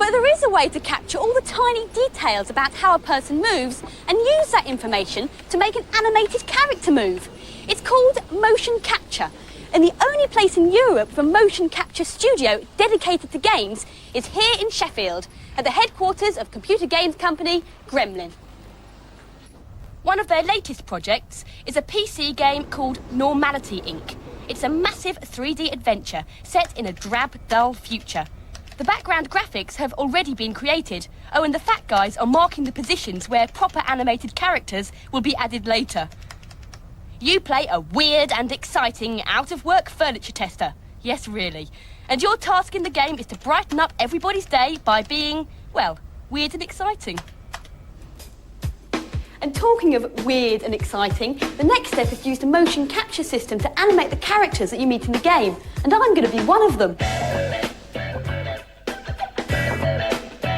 But there is a way to capture all the tiny details about how a person moves and use that information to make an animated character move. It's called motion capture, and the only place in Europe for a motion capture studio dedicated to games is here in Sheffield, at the headquarters of computer games company Gremlin. One of their latest projects is a PC game called Normality, Inc. It's a massive 3D adventure set in a drab, dull future. The background graphics have already been created. Oh, and the fat guys are marking the positions where proper animated characters will be added later. You play a weird and exciting out-of-work furniture tester. Yes, really. And your task in the game is to brighten up everybody's day by being, well, weird and exciting. And talking of weird and exciting, the next step is to use the motion capture system to animate the characters that you meet in the game. And I'm going to be one of them.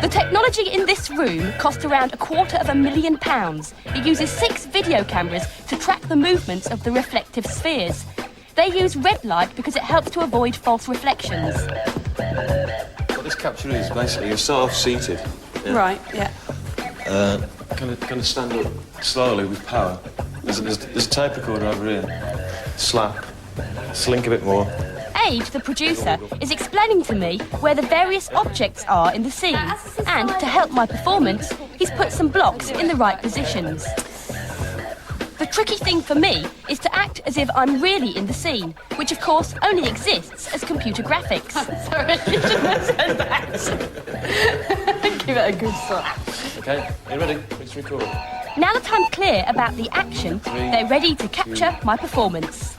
The technology in this room cost around £250,000. It uses 6 video cameras to track the movements of the reflective spheres. They use red light because it helps to avoid false reflections. What this capture is, basically, you start off seated. Yeah? Right, yeah. Kind of stand up slowly with power. There's a tape recorder over here. Slap. Slink a bit more. Ade, the producer, is explaining to me where the various objects are in the scene, and to help my performance, he's put some blocks in the right positions. The tricky thing for me is to act as if I'm really in the scene, which of course only exists as computer graphics. Sorry, you shouldn't have said that. Give it a good slap. Okay, are you ready? Let's record. Now that I'm clear about the action, they're ready to capture my performance.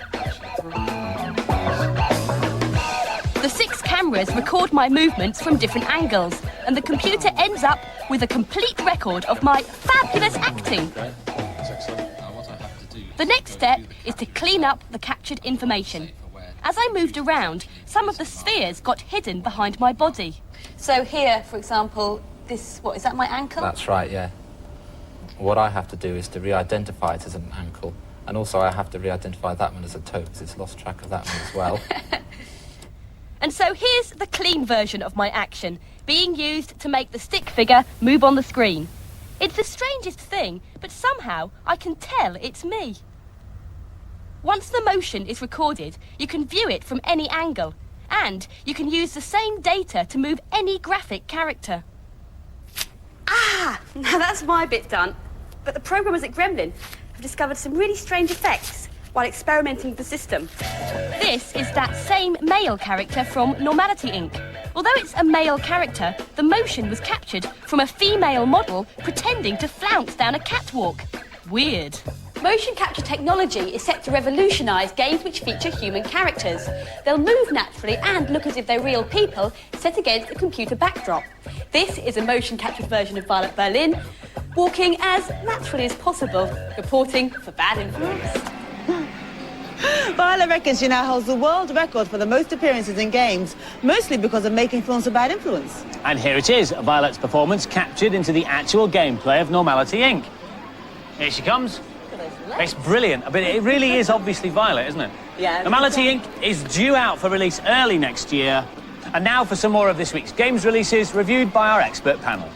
The 6 cameras record my movements from different angles, and the computer ends up with a complete record of my fabulous acting. The next step is to clean up the captured information. As I moved around, some of the spheres got hidden behind my body. So here, for example, this, what, is that my ankle? That's right, yeah. What I have to do is to re-identify it as an ankle, and also I have to re-identify that one as a toe, because it's lost track of that one as well. And so here's the clean version of my action, being used to make the stick figure move on the screen. It's the strangest thing, but somehow I can tell it's me. Once the motion is recorded, you can view it from any angle, and you can use the same data to move any graphic character. Ah, now that's my bit done. But the programmers at Gremlin have discovered some really strange effects while experimenting with the system. This is that same male character from Normality, Inc. Although it's a male character, the motion was captured from a female model pretending to flounce down a catwalk. Weird. Motion capture technology is set to revolutionise games which feature human characters. They'll move naturally and look as if they're real people set against a computer backdrop. This is a motion captured version of Violet Berlin, walking as naturally as possible, reporting for Bad Influence. Violet reckons she now holds the world record for the most appearances in games, mostly because of making films for Bad Influence. And here it is, Violet's performance captured into the actual gameplay of Normality, Inc. Here she comes. It's brilliant, but it really is obviously Violet, isn't it? Yeah. Normality, Inc. is due out for release early next year. And now for some more of this week's games releases reviewed by our expert panel.